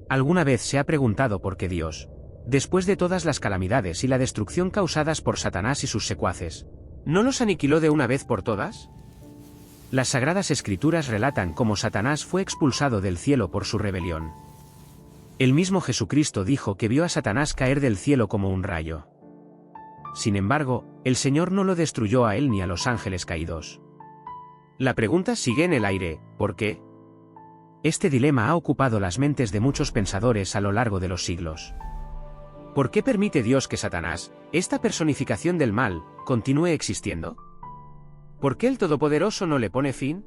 ¿Alguna vez se ha preguntado por qué Dios, después de todas las calamidades y la destrucción causadas por Satanás y sus secuaces, no los aniquiló de una vez por todas? Las Sagradas Escrituras relatan cómo Satanás fue expulsado del cielo por su rebelión. El mismo Jesucristo dijo que vio a Satanás caer del cielo como un rayo. Sin embargo, el Señor no lo destruyó a él ni a los ángeles caídos. La pregunta sigue en el aire: ¿por qué? Este dilema ha ocupado las mentes de muchos pensadores a lo largo de los siglos. ¿Por qué permite Dios que Satanás, esta personificación del mal, continúe existiendo? ¿Por qué el Todopoderoso no le pone fin?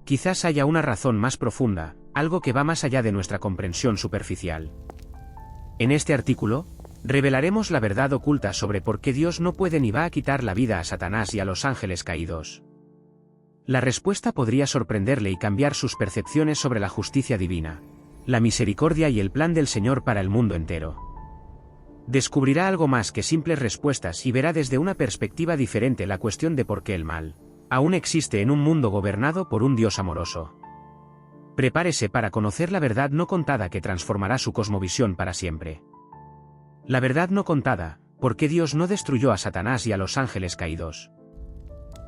Quizás haya una razón más profunda, algo que va más allá de nuestra comprensión superficial. En este artículo, revelaremos la verdad oculta sobre por qué Dios no puede ni va a quitar la vida a Satanás y a los ángeles caídos. La respuesta podría sorprenderle y cambiar sus percepciones sobre la justicia divina, la misericordia y el plan del Señor para el mundo entero. Descubrirá algo más que simples respuestas y verá desde una perspectiva diferente la cuestión de por qué el mal aún existe en un mundo gobernado por un Dios amoroso. Prepárese para conocer la verdad no contada que transformará su cosmovisión para siempre. La verdad no contada: ¿por qué Dios no destruyó a Satanás y a los ángeles caídos?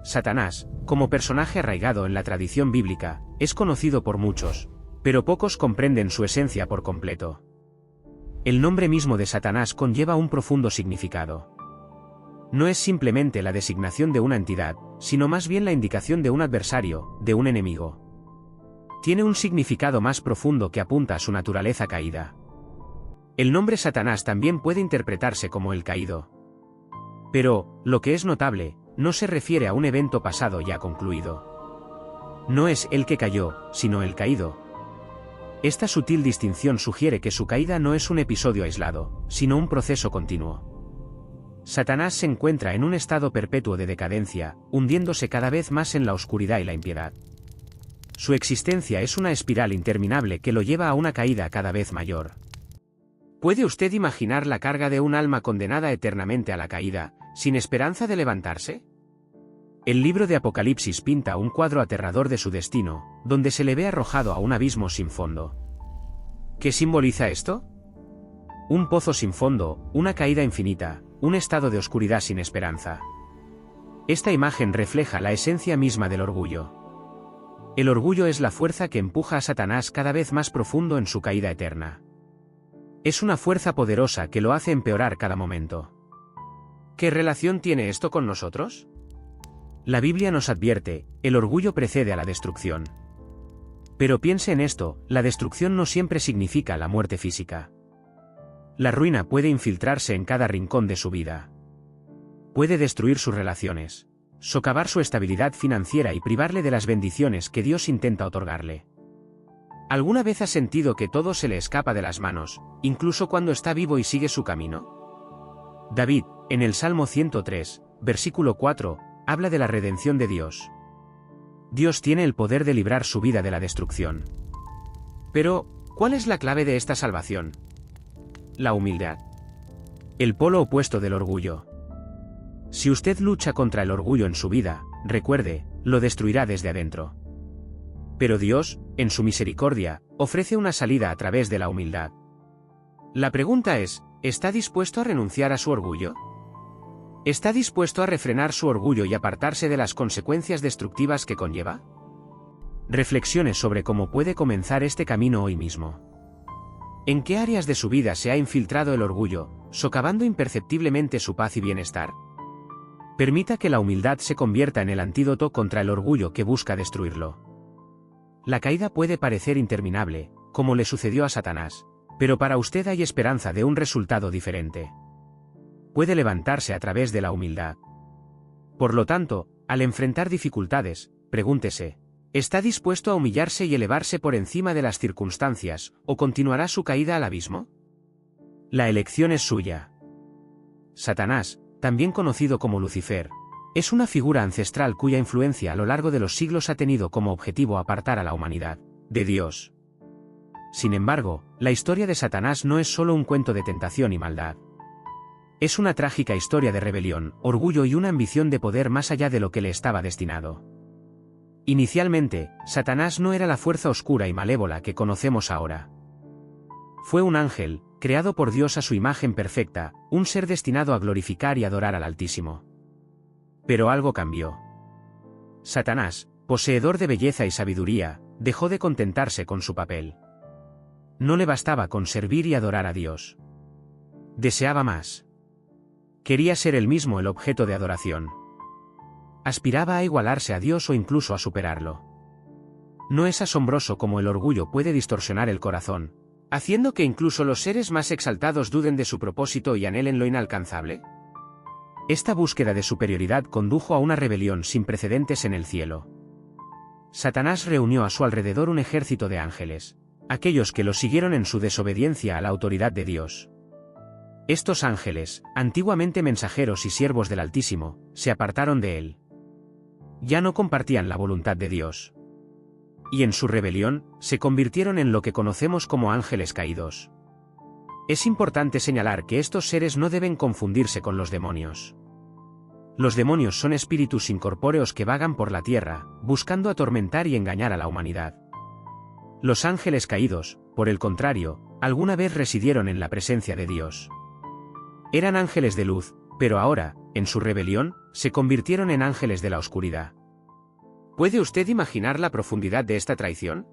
Satanás, como personaje arraigado en la tradición bíblica, es conocido por muchos, pero pocos comprenden su esencia por completo. El nombre mismo de Satanás conlleva un profundo significado. No es simplemente la designación de una entidad, sino más bien la indicación de un adversario, de un enemigo. Tiene un significado más profundo que apunta a su naturaleza caída. El nombre Satanás también puede interpretarse como el caído. Pero, lo que es notable, no se refiere a un evento pasado ya concluido. No es el que cayó, sino el caído. Esta sutil distinción sugiere que su caída no es un episodio aislado, sino un proceso continuo. Satanás se encuentra en un estado perpetuo de decadencia, hundiéndose cada vez más en la oscuridad y la impiedad. Su existencia es una espiral interminable que lo lleva a una caída cada vez mayor. ¿Puede usted imaginar la carga de un alma condenada eternamente a la caída, sin esperanza de levantarse? El libro de Apocalipsis pinta un cuadro aterrador de su destino, donde se le ve arrojado a un abismo sin fondo. ¿Qué simboliza esto? Un pozo sin fondo, una caída infinita, un estado de oscuridad sin esperanza. Esta imagen refleja la esencia misma del orgullo. El orgullo es la fuerza que empuja a Satanás cada vez más profundo en su caída eterna. Es una fuerza poderosa que lo hace empeorar cada momento. ¿Qué relación tiene esto con nosotros? La Biblia nos advierte: el orgullo precede a la destrucción. Pero piense en esto: la destrucción no siempre significa la muerte física. La ruina puede infiltrarse en cada rincón de su vida. Puede destruir sus relaciones, socavar su estabilidad financiera y privarle de las bendiciones que Dios intenta otorgarle. ¿Alguna vez ha sentido que todo se le escapa de las manos, incluso cuando está vivo y sigue su camino? David, en el Salmo 103, versículo 4, habla de la redención de Dios. Dios tiene el poder de librar su vida de la destrucción. Pero, ¿cuál es la clave de esta salvación? La humildad. El polo opuesto del orgullo. Si usted lucha contra el orgullo en su vida, recuerde, lo destruirá desde adentro. Pero Dios, en su misericordia, ofrece una salida a través de la humildad. La pregunta es: ¿está dispuesto a renunciar a su orgullo? ¿Está dispuesto a refrenar su orgullo y apartarse de las consecuencias destructivas que conlleva? Reflexione sobre cómo puede comenzar este camino hoy mismo. ¿En qué áreas de su vida se ha infiltrado el orgullo, socavando imperceptiblemente su paz y bienestar? Permita que la humildad se convierta en el antídoto contra el orgullo que busca destruirlo. La caída puede parecer interminable, como le sucedió a Satanás, pero para usted hay esperanza de un resultado diferente. Puede levantarse a través de la humildad. Por lo tanto, al enfrentar dificultades, pregúntese: ¿está dispuesto a humillarse y elevarse por encima de las circunstancias, o continuará su caída al abismo? La elección es suya. Satanás, también conocido como Lucifer, es una figura ancestral cuya influencia a lo largo de los siglos ha tenido como objetivo apartar a la humanidad de Dios. Sin embargo, la historia de Satanás no es solo un cuento de tentación y maldad. Es una trágica historia de rebelión, orgullo y una ambición de poder más allá de lo que le estaba destinado. Inicialmente, Satanás no era la fuerza oscura y malévola que conocemos ahora. Fue un ángel, creado por Dios a su imagen perfecta, un ser destinado a glorificar y adorar al Altísimo. Pero algo cambió. Satanás, poseedor de belleza y sabiduría, dejó de contentarse con su papel. No le bastaba con servir y adorar a Dios. Deseaba más. Quería ser él mismo el objeto de adoración. Aspiraba a igualarse a Dios o incluso a superarlo. ¿No es asombroso cómo el orgullo puede distorsionar el corazón, haciendo que incluso los seres más exaltados duden de su propósito y anhelen lo inalcanzable? Esta búsqueda de superioridad condujo a una rebelión sin precedentes en el cielo. Satanás reunió a su alrededor un ejército de ángeles, aquellos que lo siguieron en su desobediencia a la autoridad de Dios. Estos ángeles, antiguamente mensajeros y siervos del Altísimo, se apartaron de él. Ya no compartían la voluntad de Dios. Y en su rebelión, se convirtieron en lo que conocemos como ángeles caídos. Es importante señalar que estos seres no deben confundirse con los demonios. Los demonios son espíritus incorpóreos que vagan por la tierra, buscando atormentar y engañar a la humanidad. Los ángeles caídos, por el contrario, alguna vez residieron en la presencia de Dios. Eran ángeles de luz, pero ahora, en su rebelión, se convirtieron en ángeles de la oscuridad. ¿Puede usted imaginar la profundidad de esta traición?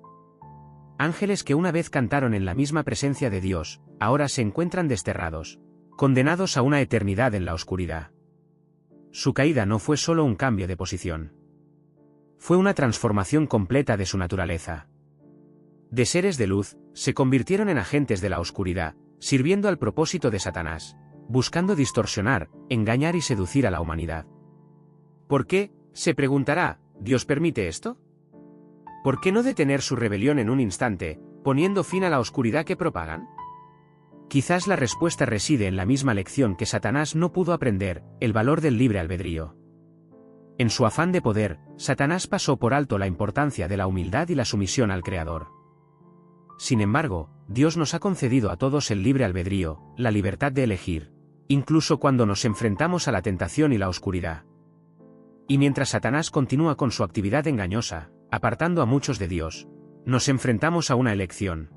Ángeles que una vez cantaron en la misma presencia de Dios, ahora se encuentran desterrados, condenados a una eternidad en la oscuridad. Su caída no fue solo un cambio de posición. Fue una transformación completa de su naturaleza. De seres de luz, se convirtieron en agentes de la oscuridad, sirviendo al propósito de Satanás, buscando distorsionar, engañar y seducir a la humanidad. ¿Por qué, se preguntará, Dios permite esto? ¿Por qué no detener su rebelión en un instante, poniendo fin a la oscuridad que propagan? Quizás la respuesta reside en la misma lección que Satanás no pudo aprender, el valor del libre albedrío. En su afán de poder, Satanás pasó por alto la importancia de la humildad y la sumisión al Creador. Sin embargo, Dios nos ha concedido a todos el libre albedrío, la libertad de elegir, incluso cuando nos enfrentamos a la tentación y la oscuridad. Y mientras Satanás continúa con su actividad engañosa, apartando a muchos de Dios, nos enfrentamos a una elección.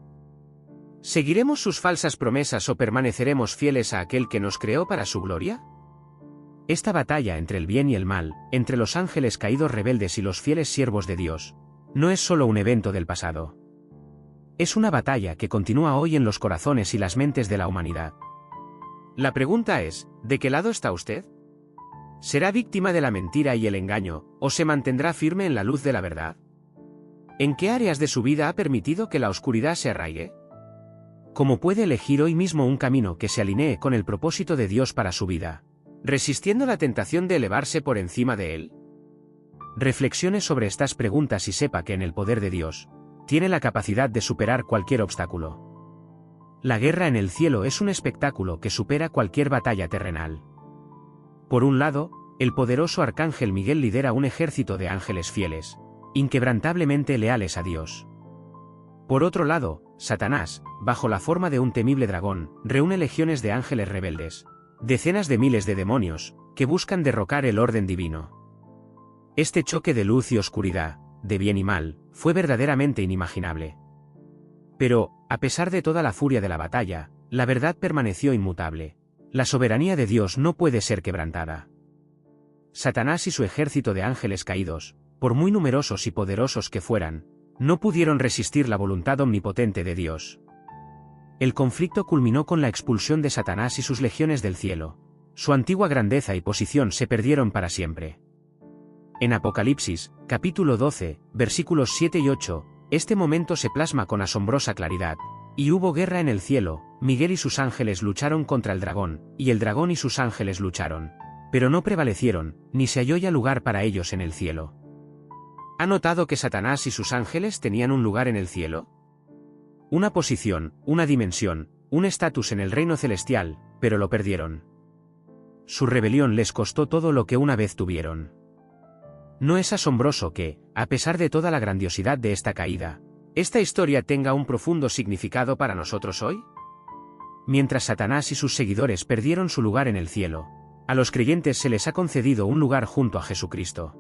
¿Seguiremos sus falsas promesas o permaneceremos fieles a aquel que nos creó para su gloria? Esta batalla entre el bien y el mal, entre los ángeles caídos rebeldes y los fieles siervos de Dios, no es solo un evento del pasado. Es una batalla que continúa hoy en los corazones y las mentes de la humanidad. La pregunta es, ¿de qué lado está usted? ¿Será víctima de la mentira y el engaño, o se mantendrá firme en la luz de la verdad? ¿En qué áreas de su vida ha permitido que la oscuridad se arraigue? ¿Cómo puede elegir hoy mismo un camino que se alinee con el propósito de Dios para su vida, resistiendo la tentación de elevarse por encima de él? Reflexione sobre estas preguntas y sepa que en el poder de Dios, tiene la capacidad de superar cualquier obstáculo. La guerra en el cielo es un espectáculo que supera cualquier batalla terrenal. Por un lado, el poderoso arcángel Miguel lidera un ejército de ángeles fieles, inquebrantablemente leales a Dios. Por otro lado, Satanás, bajo la forma de un temible dragón, reúne legiones de ángeles rebeldes, decenas de miles de demonios, que buscan derrocar el orden divino. Este choque de luz y oscuridad, de bien y mal, fue verdaderamente inimaginable. Pero, a pesar de toda la furia de la batalla, la verdad permaneció inmutable. La soberanía de Dios no puede ser quebrantada. Satanás y su ejército de ángeles caídos, por muy numerosos y poderosos que fueran, no pudieron resistir la voluntad omnipotente de Dios. El conflicto culminó con la expulsión de Satanás y sus legiones del cielo. Su antigua grandeza y posición se perdieron para siempre. En Apocalipsis, capítulo 12, versículos 7 y 8, este momento se plasma con asombrosa claridad. Y hubo guerra en el cielo, Miguel y sus ángeles lucharon contra el dragón, y el dragón y sus ángeles lucharon. Pero no prevalecieron, ni se halló ya lugar para ellos en el cielo. ¿Ha notado que Satanás y sus ángeles tenían un lugar en el cielo? Una posición, una dimensión, un estatus en el reino celestial, pero lo perdieron. Su rebelión les costó todo lo que una vez tuvieron. ¿No es asombroso que, a pesar de toda la grandiosidad de esta caída, esta historia tenga un profundo significado para nosotros hoy? Mientras Satanás y sus seguidores perdieron su lugar en el cielo, a los creyentes se les ha concedido un lugar junto a Jesucristo.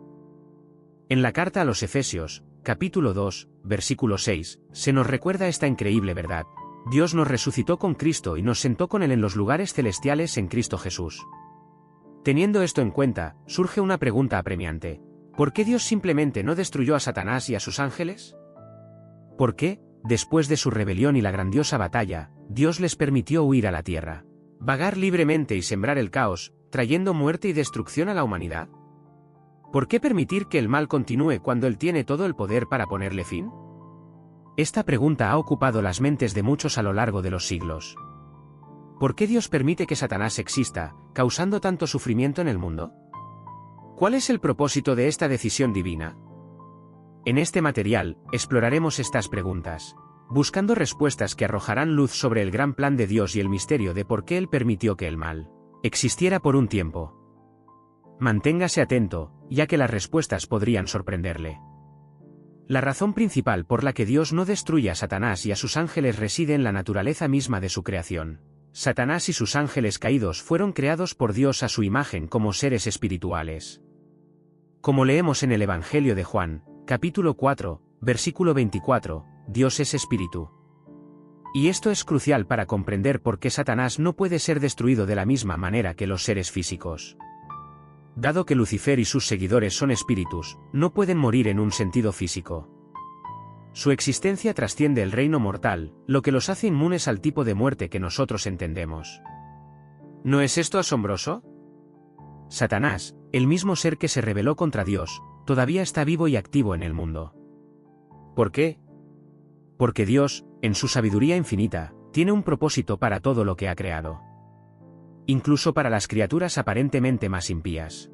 En la carta a los Efesios, capítulo 2, versículo 6, se nos recuerda esta increíble verdad. Dios nos resucitó con Cristo y nos sentó con Él en los lugares celestiales en Cristo Jesús. Teniendo esto en cuenta, surge una pregunta apremiante. ¿Por qué Dios simplemente no destruyó a Satanás y a sus ángeles? ¿Por qué, después de su rebelión y la grandiosa batalla, Dios les permitió huir a la tierra, vagar libremente y sembrar el caos, trayendo muerte y destrucción a la humanidad? ¿Por qué permitir que el mal continúe cuando Él tiene todo el poder para ponerle fin? Esta pregunta ha ocupado las mentes de muchos a lo largo de los siglos. ¿Por qué Dios permite que Satanás exista, causando tanto sufrimiento en el mundo? ¿Cuál es el propósito de esta decisión divina? En este material, exploraremos estas preguntas, buscando respuestas que arrojarán luz sobre el gran plan de Dios y el misterio de por qué Él permitió que el mal existiera por un tiempo. Manténgase atento, ya que las respuestas podrían sorprenderle. La razón principal por la que Dios no destruye a Satanás y a sus ángeles reside en la naturaleza misma de su creación. Satanás y sus ángeles caídos fueron creados por Dios a su imagen como seres espirituales. Como leemos en el Evangelio de Juan, capítulo 4, versículo 24, Dios es espíritu. Y esto es crucial para comprender por qué Satanás no puede ser destruido de la misma manera que los seres físicos. Dado que Lucifer y sus seguidores son espíritus, no pueden morir en un sentido físico. Su existencia trasciende el reino mortal, lo que los hace inmunes al tipo de muerte que nosotros entendemos. ¿No es esto asombroso? Satanás, el mismo ser que se rebeló contra Dios, todavía está vivo y activo en el mundo. ¿Por qué? Porque Dios, en su sabiduría infinita, tiene un propósito para todo lo que ha creado. Incluso para las criaturas aparentemente más impías.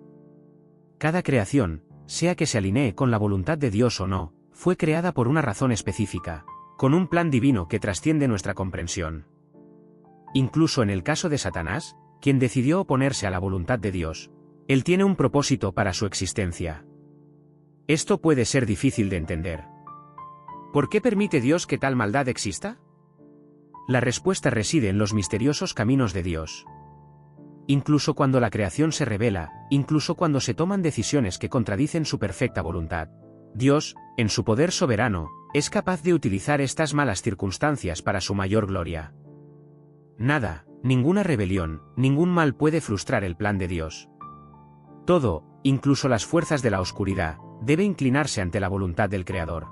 Cada creación, sea que se alinee con la voluntad de Dios o no, fue creada por una razón específica, con un plan divino que trasciende nuestra comprensión. Incluso en el caso de Satanás, quien decidió oponerse a la voluntad de Dios, él tiene un propósito para su existencia. Esto puede ser difícil de entender. ¿Por qué permite Dios que tal maldad exista? La respuesta reside en los misteriosos caminos de Dios. Incluso cuando la creación se rebela, incluso cuando se toman decisiones que contradicen su perfecta voluntad, Dios, en su poder soberano, es capaz de utilizar estas malas circunstancias para su mayor gloria. Nada, ninguna rebelión, ningún mal puede frustrar el plan de Dios. Todo, incluso las fuerzas de la oscuridad, debe inclinarse ante la voluntad del Creador.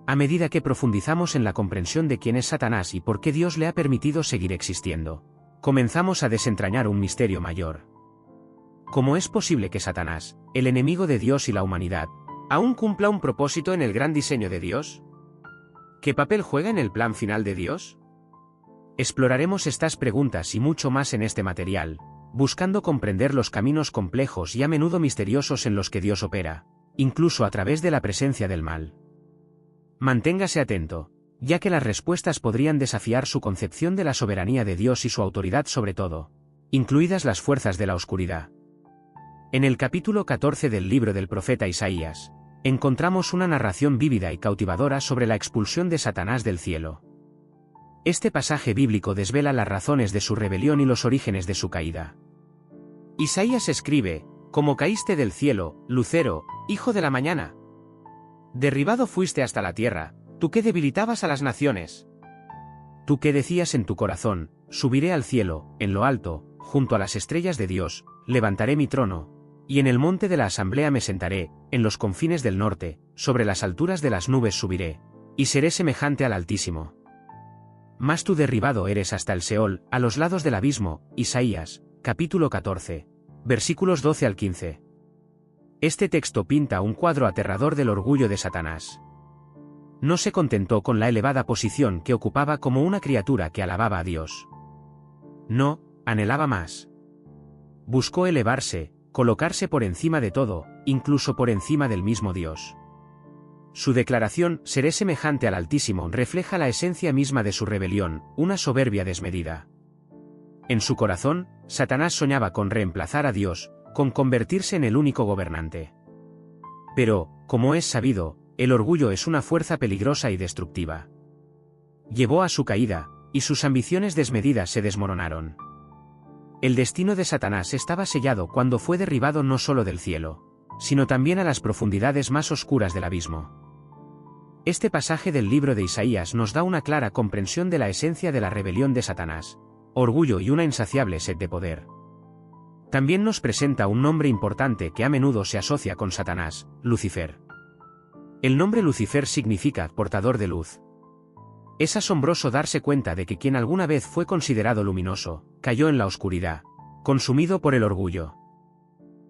A medida que profundizamos en la comprensión de quién es Satanás y por qué Dios le ha permitido seguir existiendo, comenzamos a desentrañar un misterio mayor. ¿Cómo es posible que Satanás, el enemigo de Dios y la humanidad, aún cumpla un propósito en el gran diseño de Dios? ¿Qué papel juega en el plan final de Dios? Exploraremos estas preguntas y mucho más en este material, buscando comprender los caminos complejos y a menudo misteriosos en los que Dios opera, incluso a través de la presencia del mal. Manténgase atento, ya que las respuestas podrían desafiar su concepción de la soberanía de Dios y su autoridad sobre todo, incluidas las fuerzas de la oscuridad. En el capítulo 14 del libro del profeta Isaías, encontramos una narración vívida y cautivadora sobre la expulsión de Satanás del cielo. Este pasaje bíblico desvela las razones de su rebelión y los orígenes de su caída. Isaías escribe: «Como caíste del cielo, lucero, hijo de la mañana. Derribado fuiste hasta la tierra, tú que debilitabas a las naciones. Tú que decías en tu corazón: subiré al cielo, en lo alto, junto a las estrellas de Dios, levantaré mi trono, y en el monte de la asamblea me sentaré, en los confines del norte, sobre las alturas de las nubes subiré, y seré semejante al Altísimo. Mas tú derribado eres hasta el Seol, a los lados del abismo». Isaías, capítulo 14, versículos 12 al 15. Este texto pinta un cuadro aterrador del orgullo de Satanás. No se contentó con la elevada posición que ocupaba como una criatura que alababa a Dios. No, anhelaba más. Buscó elevarse, colocarse por encima de todo, incluso por encima del mismo Dios. Su declaración, «seré semejante al Altísimo», refleja la esencia misma de su rebelión, una soberbia desmedida. En su corazón, Satanás soñaba con reemplazar a Dios, con convertirse en el único gobernante. Pero, como es sabido, el orgullo es una fuerza peligrosa y destructiva. Llevó a su caída, y sus ambiciones desmedidas se desmoronaron. El destino de Satanás estaba sellado cuando fue derribado no solo del cielo, sino también a las profundidades más oscuras del abismo. Este pasaje del libro de Isaías nos da una clara comprensión de la esencia de la rebelión de Satanás: orgullo y una insaciable sed de poder. También nos presenta un nombre importante que a menudo se asocia con Satanás: Lucifer. El nombre Lucifer significa portador de luz. Es asombroso darse cuenta de que quien alguna vez fue considerado luminoso, cayó en la oscuridad, consumido por el orgullo.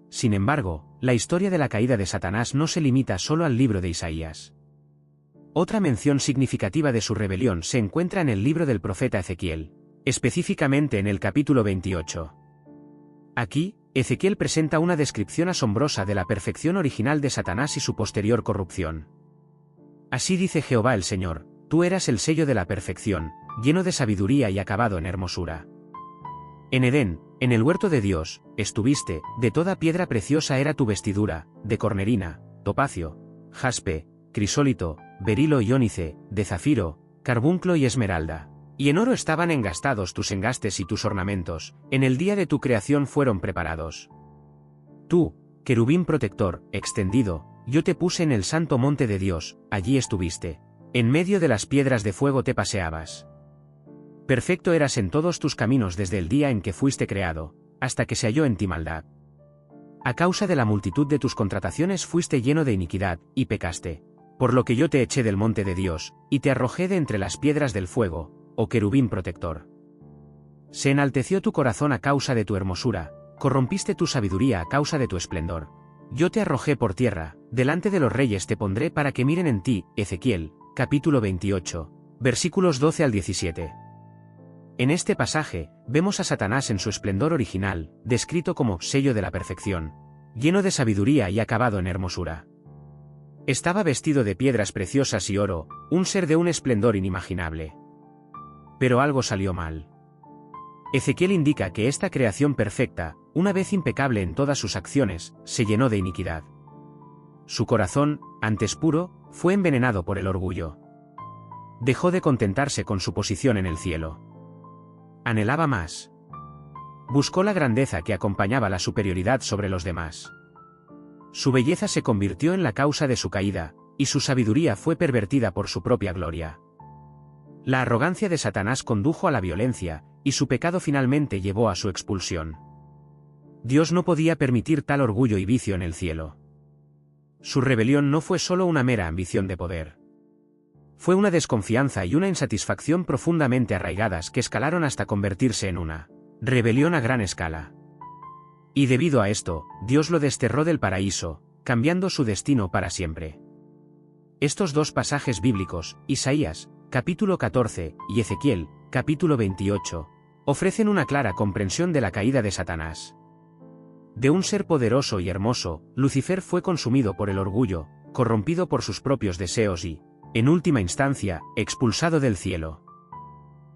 Sin embargo, la historia de la caída de Satanás no se limita solo al libro de Isaías. Otra mención significativa de su rebelión se encuentra en el libro del profeta Ezequiel, específicamente en el capítulo 28. Aquí, Ezequiel presenta una descripción asombrosa de la perfección original de Satanás y su posterior corrupción. Así dice Jehová el Señor: tú eras el sello de la perfección, lleno de sabiduría y acabado en hermosura. En Edén, en el huerto de Dios, estuviste, de toda piedra preciosa era tu vestidura, de cornerina, topacio, jaspe, crisólito, berilo y ónice, de zafiro, carbunclo y esmeralda. Y en oro estaban engastados tus engastes y tus ornamentos, en el día de tu creación fueron preparados. Tú, querubín protector, extendido, yo te puse en el santo monte de Dios, allí estuviste. En medio de las piedras de fuego te paseabas. Perfecto eras en todos tus caminos desde el día en que fuiste creado, hasta que se halló en ti maldad. A causa de la multitud de tus contrataciones fuiste lleno de iniquidad, y pecaste. Por lo que yo te eché del monte de Dios, y te arrojé de entre las piedras del fuego, oh querubín protector. Se enalteció tu corazón a causa de tu hermosura, corrompiste tu sabiduría a causa de tu esplendor. Yo te arrojé por tierra, delante de los reyes te pondré para que miren en ti. Ezequiel, capítulo 28, versículos 12 al 17. En este pasaje, vemos a Satanás en su esplendor original, descrito como sello de la perfección, lleno de sabiduría y acabado en hermosura. Estaba vestido de piedras preciosas y oro, un ser de un esplendor inimaginable. Pero algo salió mal. Ezequiel indica que esta creación perfecta, una vez impecable en todas sus acciones, se llenó de iniquidad. Su corazón, antes puro, fue envenenado por el orgullo. Dejó de contentarse con su posición en el cielo. Anhelaba más. Buscó la grandeza que acompañaba la superioridad sobre los demás. Su belleza se convirtió en la causa de su caída, y su sabiduría fue pervertida por su propia gloria. La arrogancia de Satanás condujo a la violencia, y su pecado finalmente llevó a su expulsión. Dios no podía permitir tal orgullo y vicio en el cielo. Su rebelión no fue solo una mera ambición de poder. Fue una desconfianza y una insatisfacción profundamente arraigadas que escalaron hasta convertirse en una rebelión a gran escala. Y debido a esto, Dios lo desterró del paraíso, cambiando su destino para siempre. Estos dos pasajes bíblicos, Isaías, capítulo 14, y Ezequiel, capítulo 28, ofrecen una clara comprensión de la caída de Satanás. De un ser poderoso y hermoso, Lucifer fue consumido por el orgullo, corrompido por sus propios deseos y, en última instancia, expulsado del cielo.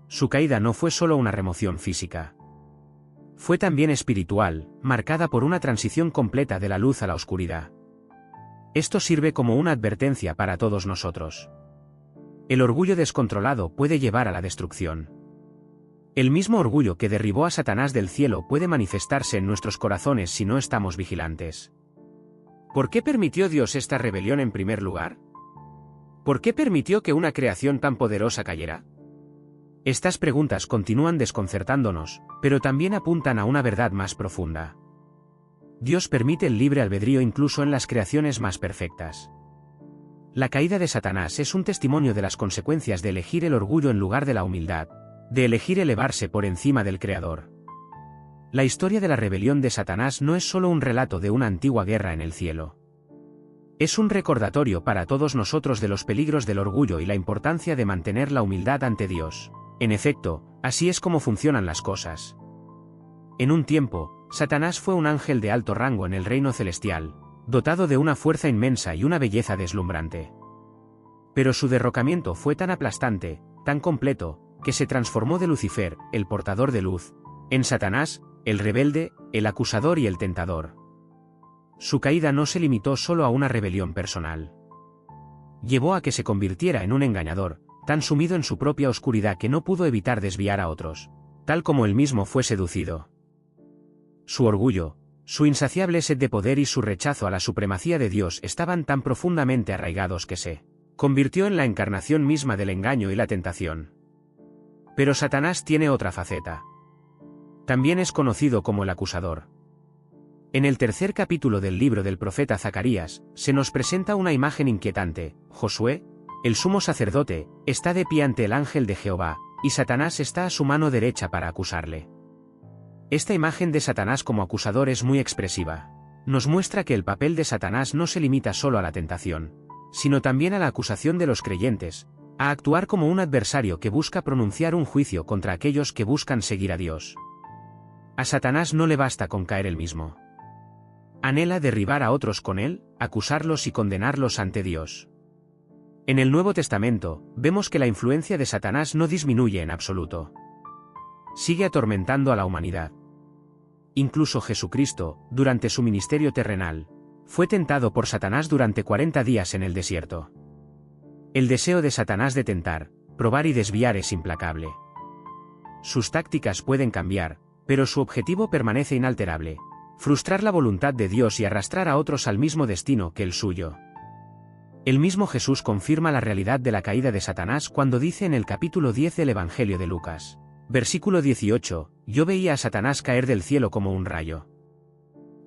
Su caída no fue solo una remoción física. Fue también espiritual, marcada por una transición completa de la luz a la oscuridad. Esto sirve como una advertencia para todos nosotros. El orgullo descontrolado puede llevar a la destrucción. El mismo orgullo que derribó a Satanás del cielo puede manifestarse en nuestros corazones si no estamos vigilantes. ¿Por qué permitió Dios esta rebelión en primer lugar? ¿Por qué permitió que una creación tan poderosa cayera? Estas preguntas continúan desconcertándonos, pero también apuntan a una verdad más profunda. Dios permite el libre albedrío incluso en las creaciones más perfectas. La caída de Satanás es un testimonio de las consecuencias de elegir el orgullo en lugar de la humildad, de elegir elevarse por encima del Creador. La historia de la rebelión de Satanás no es solo un relato de una antigua guerra en el cielo. Es un recordatorio para todos nosotros de los peligros del orgullo y la importancia de mantener la humildad ante Dios. En efecto, así es como funcionan las cosas. En un tiempo, Satanás fue un ángel de alto rango en el reino celestial, dotado de una fuerza inmensa y una belleza deslumbrante. Pero su derrocamiento fue tan aplastante, tan completo, que se transformó de Lucifer, el portador de luz, en Satanás, el rebelde, el acusador y el tentador. Su caída no se limitó solo a una rebelión personal. Llevó a que se convirtiera en un engañador, tan sumido en su propia oscuridad que no pudo evitar desviar a otros, tal como él mismo fue seducido. Su orgullo, su insaciable sed de poder y su rechazo a la supremacía de Dios estaban tan profundamente arraigados que se convirtió en la encarnación misma del engaño y la tentación. Pero Satanás tiene otra faceta. También es conocido como el acusador. En el tercer capítulo del libro del profeta Zacarías, se nos presenta una imagen inquietante. Josué, el sumo sacerdote, está de pie ante el ángel de Jehová, y Satanás está a su mano derecha para acusarle. Esta imagen de Satanás como acusador es muy expresiva. Nos muestra que el papel de Satanás no se limita solo a la tentación, sino también a la acusación de los creyentes, a actuar como un adversario que busca pronunciar un juicio contra aquellos que buscan seguir a Dios. A Satanás no le basta con caer él mismo. Anhela derribar a otros con él, acusarlos y condenarlos ante Dios. En el Nuevo Testamento, vemos que la influencia de Satanás no disminuye en absoluto. Sigue atormentando a la humanidad. Incluso Jesucristo, durante su ministerio terrenal, fue tentado por Satanás durante 40 días en el desierto. El deseo de Satanás de tentar, probar y desviar es implacable. Sus tácticas pueden cambiar, pero su objetivo permanece inalterable: frustrar la voluntad de Dios y arrastrar a otros al mismo destino que el suyo. El mismo Jesús confirma la realidad de la caída de Satanás cuando dice en el capítulo 10 del Evangelio de Lucas, versículo 18, «Yo veía a Satanás caer del cielo como un rayo».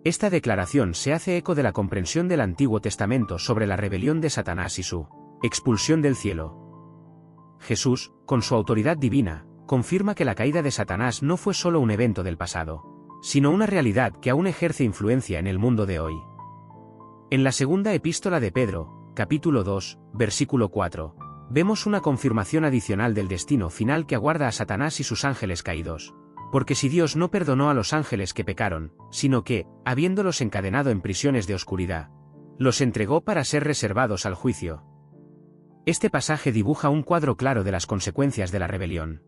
Esta declaración se hace eco de la comprensión del Antiguo Testamento sobre la rebelión de Satanás y su expulsión del cielo. Jesús, con su autoridad divina, confirma que la caída de Satanás no fue solo un evento del pasado, sino una realidad que aún ejerce influencia en el mundo de hoy. En la segunda epístola de Pedro, capítulo 2, versículo 4, vemos una confirmación adicional del destino final que aguarda a Satanás y sus ángeles caídos. Porque si Dios no perdonó a los ángeles que pecaron, sino que, habiéndolos encadenado en prisiones de oscuridad, los entregó para ser reservados al juicio. Este pasaje dibuja un cuadro claro de las consecuencias de la rebelión.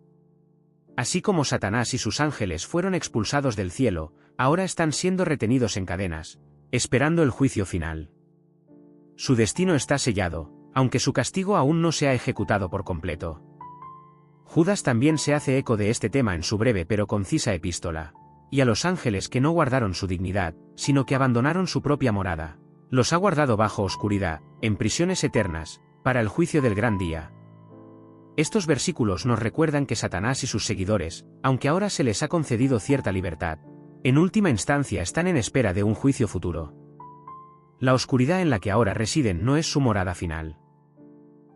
Así como Satanás y sus ángeles fueron expulsados del cielo, ahora están siendo retenidos en cadenas, esperando el juicio final. Su destino está sellado, aunque su castigo aún no se ha ejecutado por completo. Judas también se hace eco de este tema en su breve pero concisa epístola. Y a los ángeles que no guardaron su dignidad, sino que abandonaron su propia morada, los ha guardado bajo oscuridad, en prisiones eternas, para el juicio del gran día. Estos versículos nos recuerdan que Satanás y sus seguidores, aunque ahora se les ha concedido cierta libertad, en última instancia están en espera de un juicio futuro. La oscuridad en la que ahora residen no es su morada final.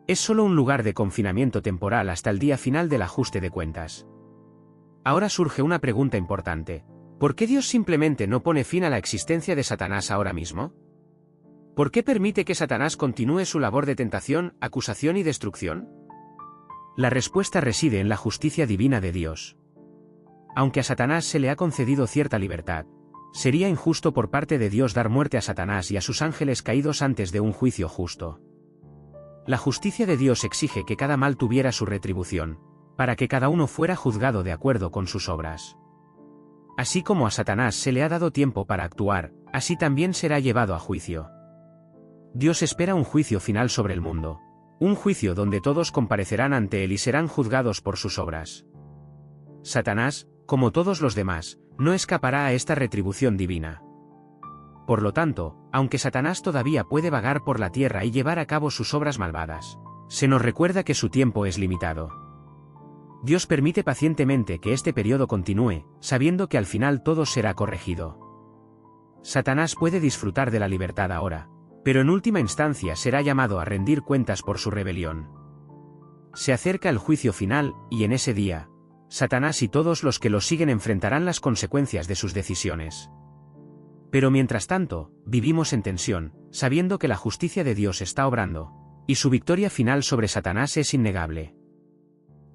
Es solo un lugar de confinamiento temporal hasta el día final del ajuste de cuentas. Ahora surge una pregunta importante: ¿por qué Dios simplemente no pone fin a la existencia de Satanás ahora mismo? ¿Por qué permite que Satanás continúe su labor de tentación, acusación y destrucción? La respuesta reside en la justicia divina de Dios. Aunque a Satanás se le ha concedido cierta libertad, sería injusto por parte de Dios dar muerte a Satanás y a sus ángeles caídos antes de un juicio justo. La justicia de Dios exige que cada mal tuviera su retribución, para que cada uno fuera juzgado de acuerdo con sus obras. Así como a Satanás se le ha dado tiempo para actuar, así también será llevado a juicio. Dios espera un juicio final sobre el mundo. Un juicio donde todos comparecerán ante él y serán juzgados por sus obras. Satanás, como todos los demás, no escapará a esta retribución divina. Por lo tanto, aunque Satanás todavía puede vagar por la tierra y llevar a cabo sus obras malvadas, se nos recuerda que su tiempo es limitado. Dios permite pacientemente que este periodo continúe, sabiendo que al final todo será corregido. Satanás puede disfrutar de la libertad ahora, pero en última instancia será llamado a rendir cuentas por su rebelión. Se acerca el juicio final, y en ese día, Satanás y todos los que lo siguen enfrentarán las consecuencias de sus decisiones. Pero mientras tanto, vivimos en tensión, sabiendo que la justicia de Dios está obrando, y su victoria final sobre Satanás es innegable.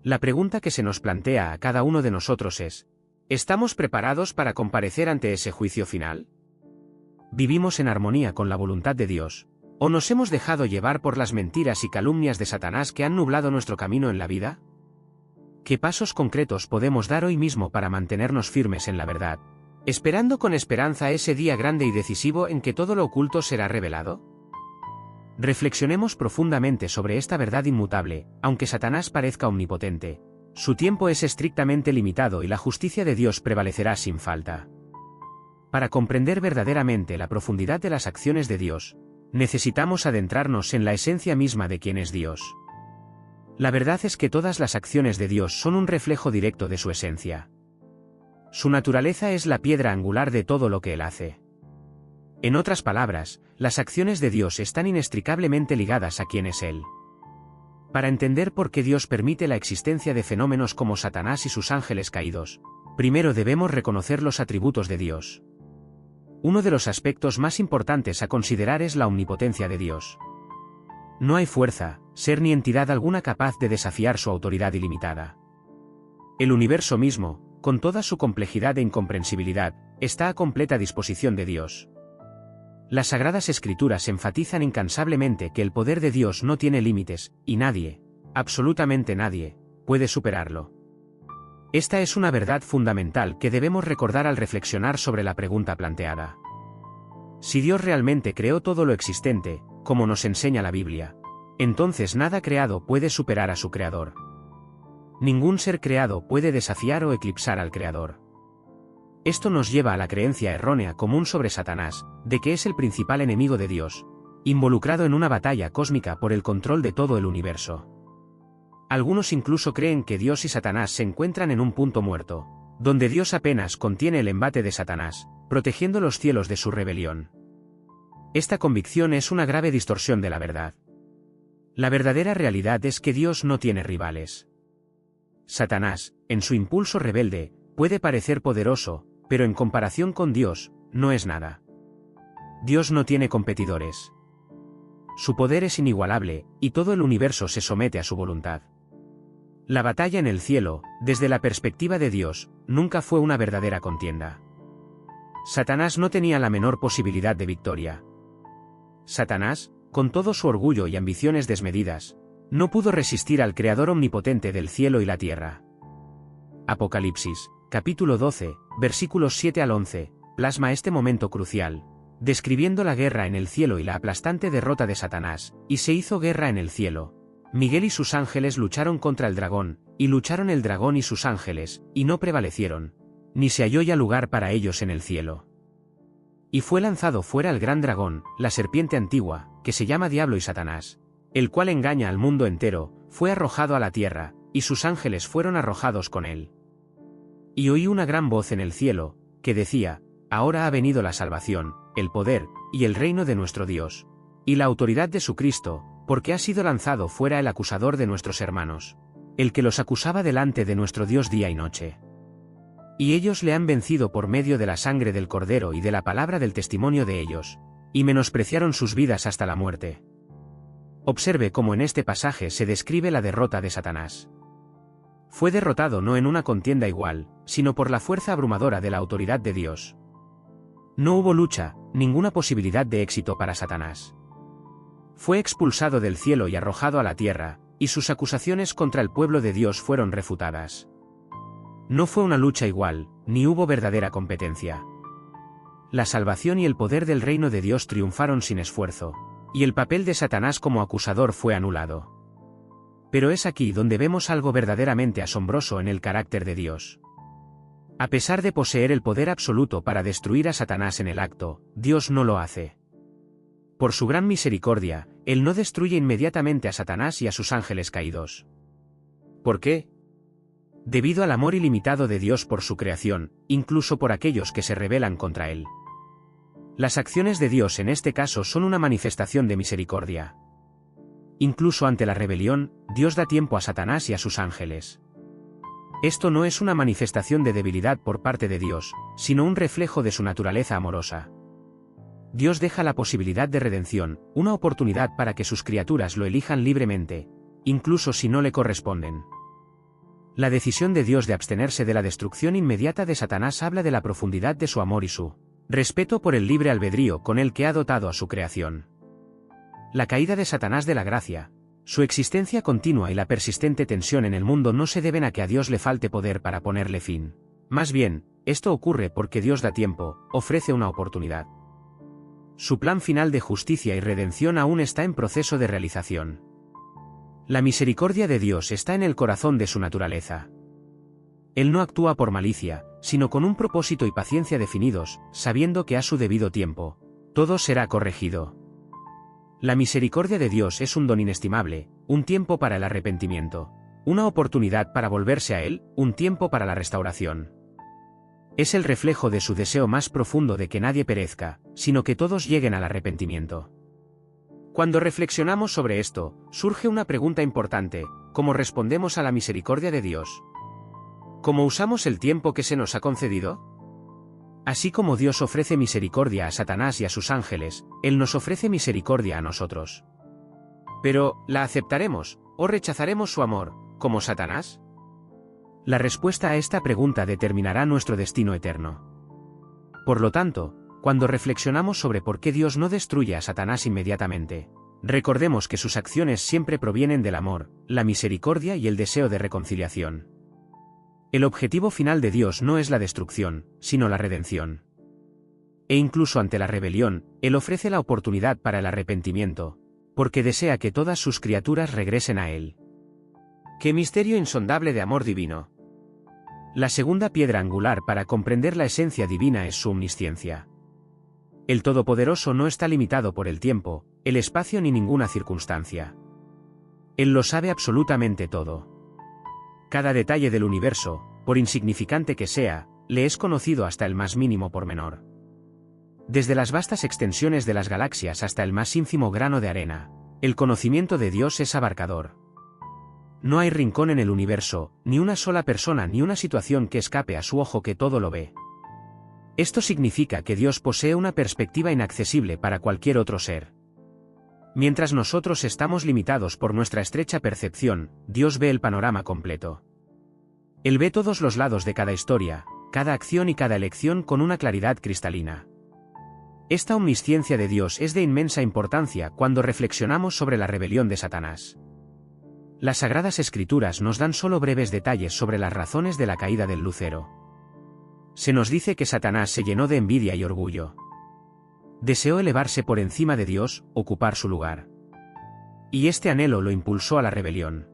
La pregunta que se nos plantea a cada uno de nosotros es: ¿estamos preparados para comparecer ante ese juicio final? ¿Vivimos en armonía con la voluntad de Dios, o nos hemos dejado llevar por las mentiras y calumnias de Satanás que han nublado nuestro camino en la vida? ¿Qué pasos concretos podemos dar hoy mismo para mantenernos firmes en la verdad, esperando con esperanza ese día grande y decisivo en que todo lo oculto será revelado? Reflexionemos profundamente sobre esta verdad inmutable. Aunque Satanás parezca omnipotente, su tiempo es estrictamente limitado y la justicia de Dios prevalecerá sin falta. Para comprender verdaderamente la profundidad de las acciones de Dios, Necesitamos adentrarnos en la esencia misma de quién es Dios. La verdad es que todas las acciones de Dios son un reflejo directo de su esencia. Su naturaleza es la piedra angular de todo lo que Él hace. En otras palabras, las acciones de Dios están inextricablemente ligadas a quién es Él. Para entender por qué Dios permite la existencia de fenómenos como Satanás y sus ángeles caídos, primero debemos reconocer los atributos de Dios. Uno de los aspectos más importantes a considerar es la omnipotencia de Dios. No hay fuerza, ser ni entidad alguna capaz de desafiar su autoridad ilimitada. El universo mismo, con toda su complejidad e incomprensibilidad, está a completa disposición de Dios. Las Sagradas Escrituras enfatizan incansablemente que el poder de Dios no tiene límites, y nadie, absolutamente nadie, puede superarlo. Esta es una verdad fundamental que debemos recordar al reflexionar sobre la pregunta planteada. Si Dios realmente creó todo lo existente, como nos enseña la Biblia, entonces nada creado puede superar a su Creador. Ningún ser creado puede desafiar o eclipsar al Creador. Esto nos lleva a la creencia errónea común sobre Satanás, de que es el principal enemigo de Dios, involucrado en una batalla cósmica por el control de todo el universo. Algunos incluso creen que Dios y Satanás se encuentran en un punto muerto, donde Dios apenas contiene el embate de Satanás, protegiendo los cielos de su rebelión. Esta convicción es una grave distorsión de la verdad. La verdadera realidad es que Dios no tiene rivales. Satanás, en su impulso rebelde, puede parecer poderoso, pero en comparación con Dios, no es nada. Dios no tiene competidores. Su poder es inigualable, y todo el universo se somete a su voluntad. La batalla en el cielo, desde la perspectiva de Dios, nunca fue una verdadera contienda. Satanás no tenía la menor posibilidad de victoria. Satanás, con todo su orgullo y ambiciones desmedidas, no pudo resistir al Creador omnipotente del cielo y la tierra. Apocalipsis, capítulo 12, versículos 7 al 11, plasma este momento crucial, describiendo la guerra en el cielo y la aplastante derrota de Satanás. Y se hizo guerra en el cielo. Miguel y sus ángeles lucharon contra el dragón, y lucharon el dragón y sus ángeles, y no prevalecieron, ni se halló ya lugar para ellos en el cielo. Y fue lanzado fuera el gran dragón, la serpiente antigua, que se llama Diablo y Satanás, el cual engaña al mundo entero, fue arrojado a la tierra, y sus ángeles fueron arrojados con él. Y oí una gran voz en el cielo, que decía: ahora ha venido la salvación, el poder, y el reino de nuestro Dios, y la autoridad de su Cristo, porque ha sido lanzado fuera el acusador de nuestros hermanos, el que los acusaba delante de nuestro Dios día y noche. Y ellos le han vencido por medio de la sangre del Cordero y de la palabra del testimonio de ellos, y menospreciaron sus vidas hasta la muerte. Observe cómo en este pasaje se describe la derrota de Satanás. Fue derrotado no en una contienda igual, sino por la fuerza abrumadora de la autoridad de Dios. No hubo lucha, ninguna posibilidad de éxito para Satanás. Fue expulsado del cielo y arrojado a la tierra, y sus acusaciones contra el pueblo de Dios fueron refutadas. No fue una lucha igual, ni hubo verdadera competencia. La salvación y el poder del reino de Dios triunfaron sin esfuerzo, y el papel de Satanás como acusador fue anulado. Pero es aquí donde vemos algo verdaderamente asombroso en el carácter de Dios. A pesar de poseer el poder absoluto para destruir a Satanás en el acto, Dios no lo hace. Por su gran misericordia, Él no destruye inmediatamente a Satanás y a sus ángeles caídos. ¿Por qué? Debido al amor ilimitado de Dios por su creación, incluso por aquellos que se rebelan contra Él. Las acciones de Dios en este caso son una manifestación de misericordia. Incluso ante la rebelión, Dios da tiempo a Satanás y a sus ángeles. Esto no es una manifestación de debilidad por parte de Dios, sino un reflejo de su naturaleza amorosa. Dios deja la posibilidad de redención, una oportunidad para que sus criaturas lo elijan libremente, incluso si no le corresponden. La decisión de Dios de abstenerse de la destrucción inmediata de Satanás habla de la profundidad de su amor y su respeto por el libre albedrío con el que ha dotado a su creación. La caída de Satanás de la gracia, su existencia continua y la persistente tensión en el mundo no se deben a que a Dios le falte poder para ponerle fin. Más bien, esto ocurre porque Dios da tiempo, ofrece una oportunidad. Su plan final de justicia y redención aún está en proceso de realización. La misericordia de Dios está en el corazón de su naturaleza. Él no actúa por malicia, sino con un propósito y paciencia definidos, sabiendo que a su debido tiempo, todo será corregido. La misericordia de Dios es un don inestimable, un tiempo para el arrepentimiento, una oportunidad para volverse a Él, un tiempo para la restauración. Es el reflejo de su deseo más profundo de que nadie perezca, sino que todos lleguen al arrepentimiento. Cuando reflexionamos sobre esto, surge una pregunta importante: ¿cómo respondemos a la misericordia de Dios? ¿Cómo usamos el tiempo que se nos ha concedido? Así como Dios ofrece misericordia a Satanás y a sus ángeles, Él nos ofrece misericordia a nosotros. Pero, ¿la aceptaremos, o rechazaremos su amor, como Satanás? La respuesta a esta pregunta determinará nuestro destino eterno. Por lo tanto, cuando reflexionamos sobre por qué Dios no destruye a Satanás inmediatamente, recordemos que sus acciones siempre provienen del amor, la misericordia y el deseo de reconciliación. El objetivo final de Dios no es la destrucción, sino la redención. E incluso ante la rebelión, Él ofrece la oportunidad para el arrepentimiento, porque desea que todas sus criaturas regresen a Él. ¡Qué misterio insondable de amor divino! La segunda piedra angular para comprender la esencia divina es su omnisciencia. El Todopoderoso no está limitado por el tiempo, el espacio ni ninguna circunstancia. Él lo sabe absolutamente todo. Cada detalle del universo, por insignificante que sea, le es conocido hasta el más mínimo pormenor. Desde las vastas extensiones de las galaxias hasta el más ínfimo grano de arena, el conocimiento de Dios es abarcador. No hay rincón en el universo, ni una sola persona ni una situación que escape a su ojo que todo lo ve. Esto significa que Dios posee una perspectiva inaccesible para cualquier otro ser. Mientras nosotros estamos limitados por nuestra estrecha percepción, Dios ve el panorama completo. Él ve todos los lados de cada historia, cada acción y cada elección con una claridad cristalina. Esta omnisciencia de Dios es de inmensa importancia cuando reflexionamos sobre la rebelión de Satanás. Las Sagradas Escrituras nos dan solo breves detalles sobre las razones de la caída del lucero. Se nos dice que Satanás se llenó de envidia y orgullo. Deseó elevarse por encima de Dios, ocupar su lugar. Y este anhelo lo impulsó a la rebelión.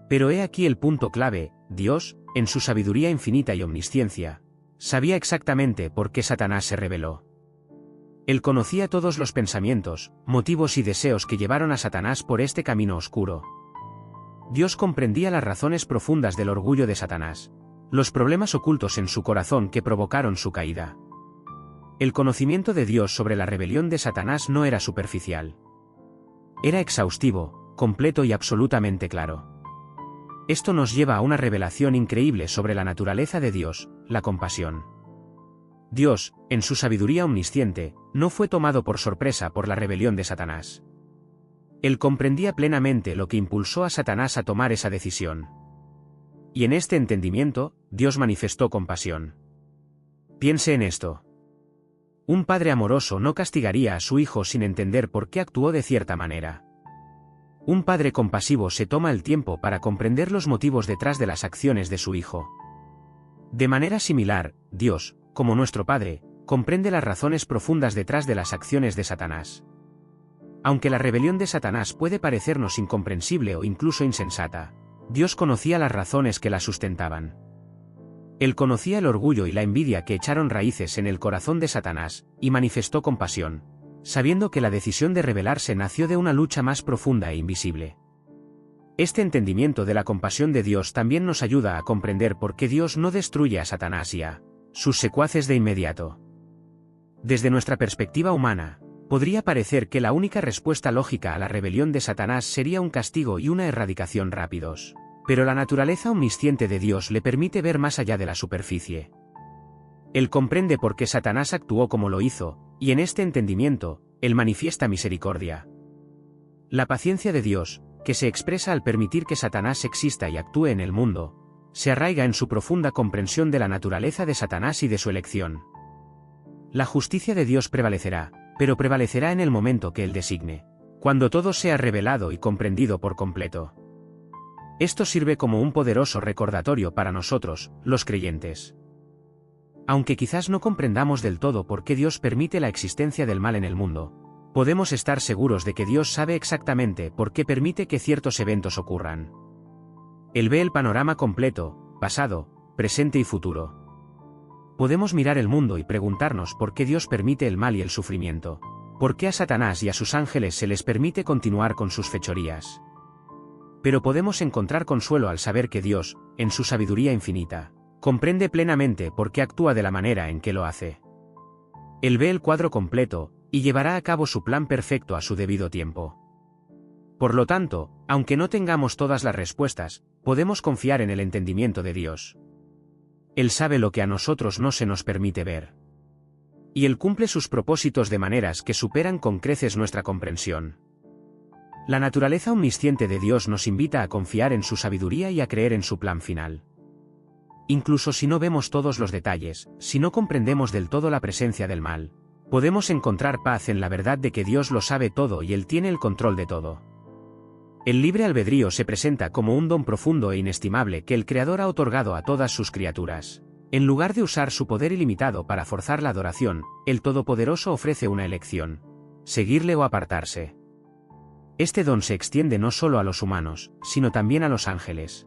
Pero he aquí el punto clave: Dios, en su sabiduría infinita y omnisciencia, sabía exactamente por qué Satanás se rebeló. Él conocía todos los pensamientos, motivos y deseos que llevaron a Satanás por este camino oscuro. Dios comprendía las razones profundas del orgullo de Satanás, los problemas ocultos en su corazón que provocaron su caída. El conocimiento de Dios sobre la rebelión de Satanás no era superficial. Era exhaustivo, completo y absolutamente claro. Esto nos lleva a una revelación increíble sobre la naturaleza de Dios, la compasión. Dios, en su sabiduría omnisciente, no fue tomado por sorpresa por la rebelión de Satanás. Él comprendía plenamente lo que impulsó a Satanás a tomar esa decisión. Y en este entendimiento, Dios manifestó compasión. Piense en esto. Un padre amoroso no castigaría a su hijo sin entender por qué actuó de cierta manera. Un padre compasivo se toma el tiempo para comprender los motivos detrás de las acciones de su hijo. De manera similar, Dios, como nuestro Padre, comprende las razones profundas detrás de las acciones de Satanás. Aunque la rebelión de Satanás puede parecernos incomprensible o incluso insensata, Dios conocía las razones que la sustentaban. Él conocía el orgullo y la envidia que echaron raíces en el corazón de Satanás, y manifestó compasión, sabiendo que la decisión de rebelarse nació de una lucha más profunda e invisible. Este entendimiento de la compasión de Dios también nos ayuda a comprender por qué Dios no destruye a Satanás y a sus secuaces de inmediato. Desde nuestra perspectiva humana, podría parecer que la única respuesta lógica a la rebelión de Satanás sería un castigo y una erradicación rápidos. Pero la naturaleza omnisciente de Dios le permite ver más allá de la superficie. Él comprende por qué Satanás actuó como lo hizo, y en este entendimiento, Él manifiesta misericordia. La paciencia de Dios, que se expresa al permitir que Satanás exista y actúe en el mundo, se arraiga en su profunda comprensión de la naturaleza de Satanás y de su elección. La justicia de Dios prevalecerá, pero prevalecerá en el momento que Él designe, cuando todo sea revelado y comprendido por completo. Esto sirve como un poderoso recordatorio para nosotros, los creyentes. Aunque quizás no comprendamos del todo por qué Dios permite la existencia del mal en el mundo, podemos estar seguros de que Dios sabe exactamente por qué permite que ciertos eventos ocurran. Él ve el panorama completo, pasado, presente y futuro. Podemos mirar el mundo y preguntarnos por qué Dios permite el mal y el sufrimiento. ¿Por qué a Satanás y a sus ángeles se les permite continuar con sus fechorías? Pero podemos encontrar consuelo al saber que Dios, en su sabiduría infinita, comprende plenamente por qué actúa de la manera en que lo hace. Él ve el cuadro completo, y llevará a cabo su plan perfecto a su debido tiempo. Por lo tanto, aunque no tengamos todas las respuestas, podemos confiar en el entendimiento de Dios. Él sabe lo que a nosotros no se nos permite ver. Y Él cumple sus propósitos de maneras que superan con creces nuestra comprensión. La naturaleza omnisciente de Dios nos invita a confiar en su sabiduría y a creer en su plan final. Incluso si no vemos todos los detalles, si no comprendemos del todo la presencia del mal, podemos encontrar paz en la verdad de que Dios lo sabe todo y Él tiene el control de todo. El libre albedrío se presenta como un don profundo e inestimable que el Creador ha otorgado a todas sus criaturas. En lugar de usar su poder ilimitado para forzar la adoración, el Todopoderoso ofrece una elección: seguirle o apartarse. Este don se extiende no solo a los humanos, sino también a los ángeles.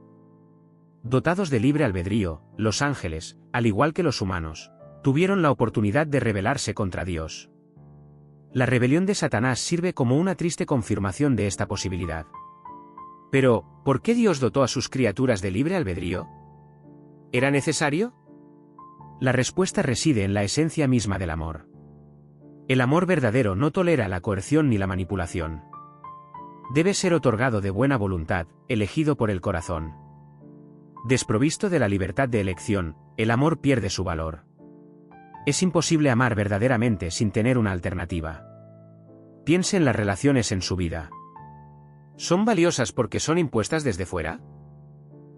Dotados de libre albedrío, los ángeles, al igual que los humanos, tuvieron la oportunidad de rebelarse contra Dios. La rebelión de Satanás sirve como una triste confirmación de esta posibilidad. Pero, ¿por qué Dios dotó a sus criaturas de libre albedrío? ¿Era necesario? La respuesta reside en la esencia misma del amor. El amor verdadero no tolera la coerción ni la manipulación. Debe ser otorgado de buena voluntad, elegido por el corazón. Desprovisto de la libertad de elección, el amor pierde su valor. Es imposible amar verdaderamente sin tener una alternativa. Piense en las relaciones en su vida. ¿Son valiosas porque son impuestas desde fuera?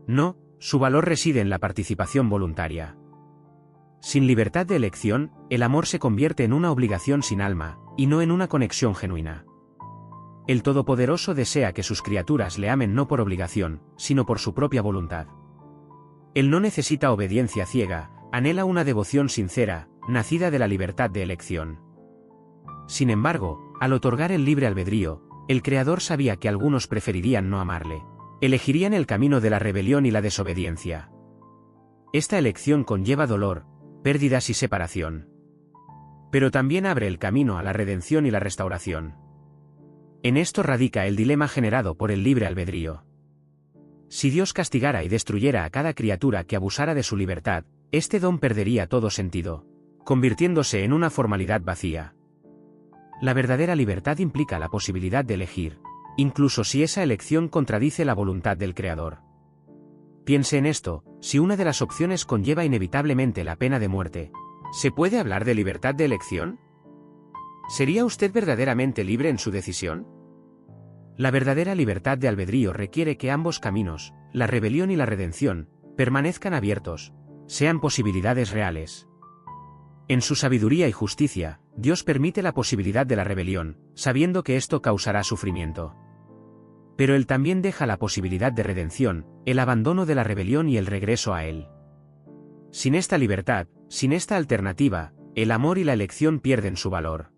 No, su valor reside en la participación voluntaria. Sin libertad de elección, el amor se convierte en una obligación sin alma, y no en una conexión genuina. El Todopoderoso desea que sus criaturas le amen no por obligación, sino por su propia voluntad. Él no necesita obediencia ciega, anhela una devoción sincera, nacida de la libertad de elección. Sin embargo, al otorgar el libre albedrío, el Creador sabía que algunos preferirían no amarle. Elegirían el camino de la rebelión y la desobediencia. Esta elección conlleva dolor, pérdidas y separación. Pero también abre el camino a la redención y la restauración. En esto radica el dilema generado por el libre albedrío. Si Dios castigara y destruyera a cada criatura que abusara de su libertad, este don perdería todo sentido, convirtiéndose en una formalidad vacía. La verdadera libertad implica la posibilidad de elegir, incluso si esa elección contradice la voluntad del Creador. Piense en esto: si una de las opciones conlleva inevitablemente la pena de muerte, ¿se puede hablar de libertad de elección? ¿Sería usted verdaderamente libre en su decisión? La verdadera libertad de albedrío requiere que ambos caminos, la rebelión y la redención, permanezcan abiertos, sean posibilidades reales. En su sabiduría y justicia, Dios permite la posibilidad de la rebelión, sabiendo que esto causará sufrimiento. Pero Él también deja la posibilidad de redención, el abandono de la rebelión y el regreso a Él. Sin esta libertad, sin esta alternativa, el amor y la elección pierden su valor.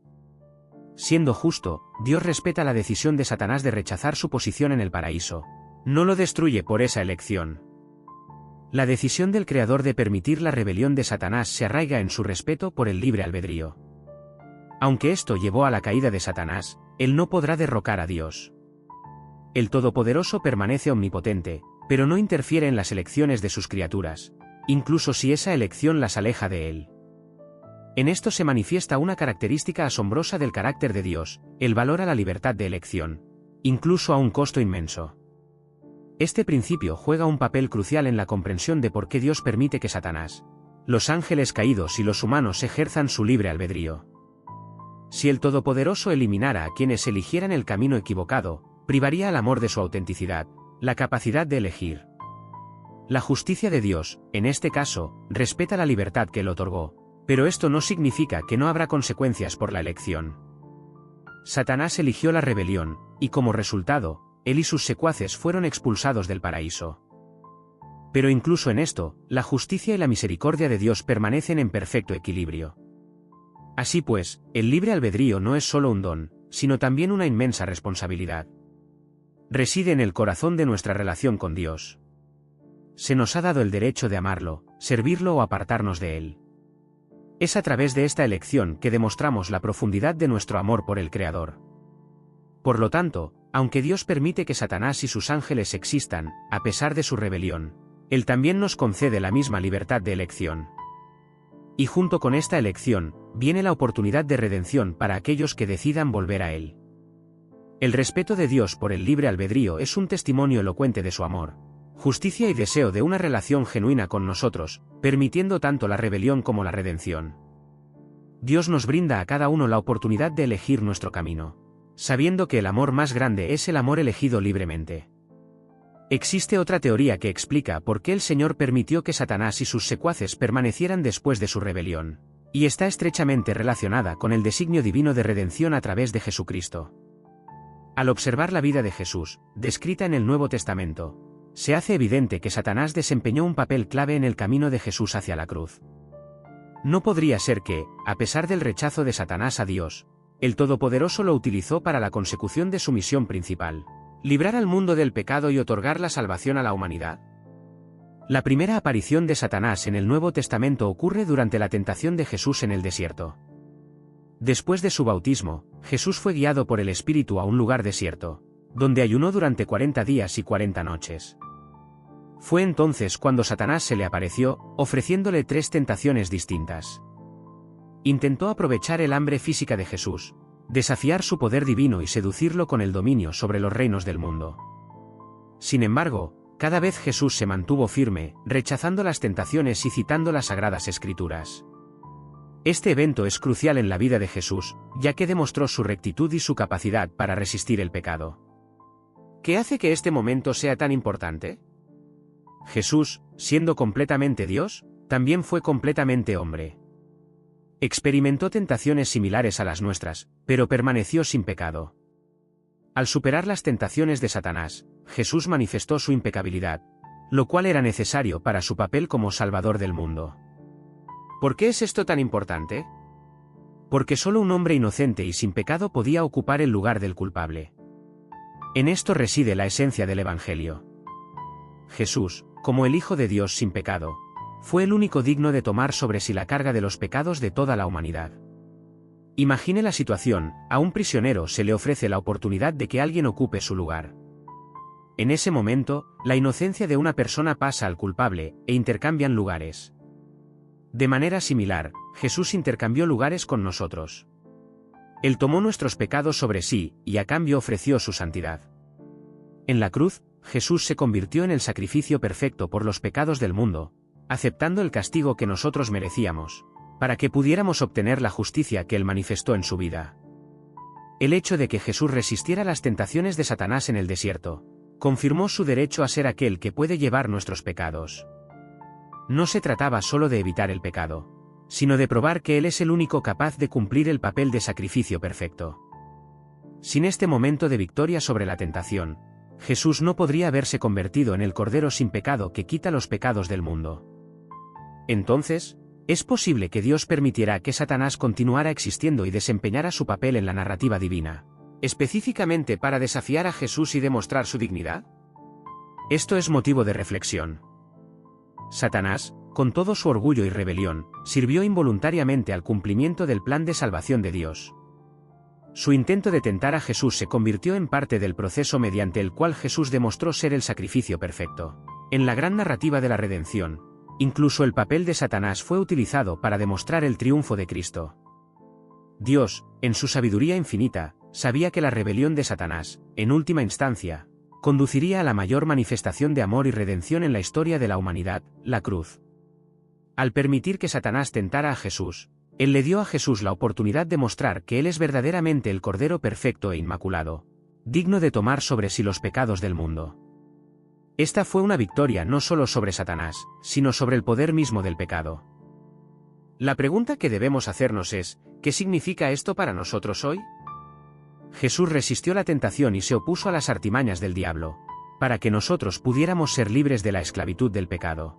Siendo justo, Dios respeta la decisión de Satanás de rechazar su posición en el paraíso. No lo destruye por esa elección. La decisión del Creador de permitir la rebelión de Satanás se arraiga en su respeto por el libre albedrío. Aunque esto llevó a la caída de Satanás, Él no podrá derrocar a Dios. El Todopoderoso permanece omnipotente, pero no interfiere en las elecciones de sus criaturas, incluso si esa elección las aleja de Él. En esto se manifiesta una característica asombrosa del carácter de Dios: el valor a la libertad de elección, incluso a un costo inmenso. Este principio juega un papel crucial en la comprensión de por qué Dios permite que Satanás, los ángeles caídos y los humanos ejerzan su libre albedrío. Si el Todopoderoso eliminara a quienes eligieran el camino equivocado, privaría al amor de su autenticidad, la capacidad de elegir. La justicia de Dios, en este caso, respeta la libertad que Él otorgó, pero esto no significa que no habrá consecuencias por la elección. Satanás eligió la rebelión, y como resultado, él y sus secuaces fueron expulsados del paraíso. Pero incluso en esto, la justicia y la misericordia de Dios permanecen en perfecto equilibrio. Así pues, el libre albedrío no es solo un don, sino también una inmensa responsabilidad. Reside en el corazón de nuestra relación con Dios. Se nos ha dado el derecho de amarlo, servirlo o apartarnos de Él. Es a través de esta elección que demostramos la profundidad de nuestro amor por el Creador. Por lo tanto, aunque Dios permite que Satanás y sus ángeles existan, a pesar de su rebelión, Él también nos concede la misma libertad de elección. Y junto con esta elección, viene la oportunidad de redención para aquellos que decidan volver a Él. El respeto de Dios por el libre albedrío es un testimonio elocuente de su amor, justicia y deseo de una relación genuina con nosotros, permitiendo tanto la rebelión como la redención. Dios nos brinda a cada uno la oportunidad de elegir nuestro camino, sabiendo que el amor más grande es el amor elegido libremente. Existe otra teoría que explica por qué el Señor permitió que Satanás y sus secuaces permanecieran después de su rebelión, y está estrechamente relacionada con el designio divino de redención a través de Jesucristo. Al observar la vida de Jesús, descrita en el Nuevo Testamento, se hace evidente que Satanás desempeñó un papel clave en el camino de Jesús hacia la cruz. No podría ser que, a pesar del rechazo de Satanás a Dios, el Todopoderoso lo utilizó para la consecución de su misión principal: librar al mundo del pecado y otorgar la salvación a la humanidad. La primera aparición de Satanás en el Nuevo Testamento ocurre durante la tentación de Jesús en el desierto. Después de su bautismo, Jesús fue guiado por el Espíritu a un lugar desierto, donde ayunó durante 40 días y 40 noches. Fue entonces cuando Satanás se le apareció, ofreciéndole 3 tentaciones distintas. Intentó aprovechar el hambre física de Jesús, desafiar su poder divino y seducirlo con el dominio sobre los reinos del mundo. Sin embargo, cada vez Jesús se mantuvo firme, rechazando las tentaciones y citando las Sagradas Escrituras. Este evento es crucial en la vida de Jesús, ya que demostró su rectitud y su capacidad para resistir el pecado. ¿Qué hace que este momento sea tan importante? Jesús, siendo completamente Dios, también fue completamente hombre. Experimentó tentaciones similares a las nuestras, pero permaneció sin pecado. Al superar las tentaciones de Satanás, Jesús manifestó su impecabilidad, lo cual era necesario para su papel como Salvador del mundo. ¿Por qué es esto tan importante? Porque solo un hombre inocente y sin pecado podía ocupar el lugar del culpable. En esto reside la esencia del Evangelio. Jesús, como el Hijo de Dios sin pecado, fue el único digno de tomar sobre sí la carga de los pecados de toda la humanidad. Imagine la situación: a un prisionero se le ofrece la oportunidad de que alguien ocupe su lugar. En ese momento, la inocencia de una persona pasa al culpable, e intercambian lugares. De manera similar, Jesús intercambió lugares con nosotros. Él tomó nuestros pecados sobre sí, y a cambio ofreció su santidad. En la cruz, Jesús se convirtió en el sacrificio perfecto por los pecados del mundo, aceptando el castigo que nosotros merecíamos, para que pudiéramos obtener la justicia que Él manifestó en su vida. El hecho de que Jesús resistiera las tentaciones de Satanás en el desierto, confirmó su derecho a ser aquel que puede llevar nuestros pecados. No se trataba solo de evitar el pecado, sino de probar que Él es el único capaz de cumplir el papel de sacrificio perfecto. Sin este momento de victoria sobre la tentación, Jesús no podría haberse convertido en el Cordero sin pecado que quita los pecados del mundo. Entonces, ¿es posible que Dios permitiera que Satanás continuara existiendo y desempeñara su papel en la narrativa divina, específicamente para desafiar a Jesús y demostrar su dignidad? Esto es motivo de reflexión. Satanás, con todo su orgullo y rebelión, sirvió involuntariamente al cumplimiento del plan de salvación de Dios. Su intento de tentar a Jesús se convirtió en parte del proceso mediante el cual Jesús demostró ser el sacrificio perfecto. En la gran narrativa de la redención, incluso el papel de Satanás fue utilizado para demostrar el triunfo de Cristo. Dios, en su sabiduría infinita, sabía que la rebelión de Satanás, en última instancia, conduciría a la mayor manifestación de amor y redención en la historia de la humanidad, la cruz. Al permitir que Satanás tentara a Jesús, Él le dio a Jesús la oportunidad de mostrar que Él es verdaderamente el Cordero perfecto e inmaculado, digno de tomar sobre sí los pecados del mundo. Esta fue una victoria no solo sobre Satanás, sino sobre el poder mismo del pecado. La pregunta que debemos hacernos es: ¿qué significa esto para nosotros hoy? Jesús resistió la tentación y se opuso a las artimañas del diablo, para que nosotros pudiéramos ser libres de la esclavitud del pecado.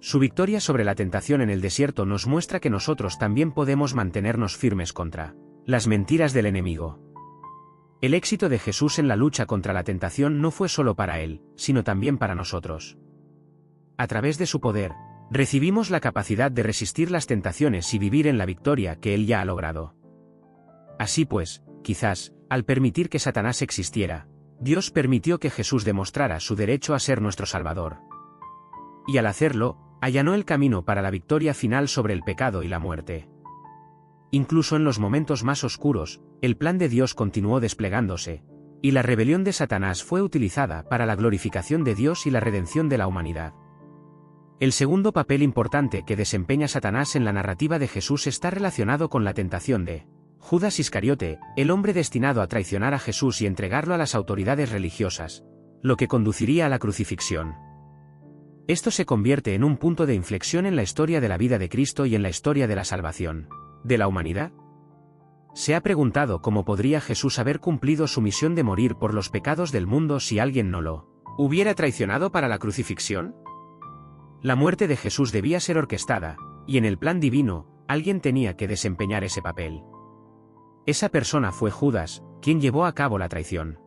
Su victoria sobre la tentación en el desierto nos muestra que nosotros también podemos mantenernos firmes contra las mentiras del enemigo. El éxito de Jesús en la lucha contra la tentación no fue solo para Él, sino también para nosotros. A través de su poder, recibimos la capacidad de resistir las tentaciones y vivir en la victoria que Él ya ha logrado. Así pues, quizás, al permitir que Satanás existiera, Dios permitió que Jesús demostrara su derecho a ser nuestro Salvador. Y al hacerlo, allanó el camino para la victoria final sobre el pecado y la muerte. Incluso en los momentos más oscuros, el plan de Dios continuó desplegándose, y la rebelión de Satanás fue utilizada para la glorificación de Dios y la redención de la humanidad. El segundo papel importante que desempeña Satanás en la narrativa de Jesús está relacionado con la tentación de Judas Iscariote, el hombre destinado a traicionar a Jesús y entregarlo a las autoridades religiosas, lo que conduciría a la crucifixión. Esto se convierte en un punto de inflexión en la historia de la vida de Cristo y en la historia de la salvación de la humanidad. ¿Se ha preguntado cómo podría Jesús haber cumplido su misión de morir por los pecados del mundo si alguien no lo hubiera traicionado para la crucifixión? La muerte de Jesús debía ser orquestada, y en el plan divino, alguien tenía que desempeñar ese papel. Esa persona fue Judas, quien llevó a cabo la traición.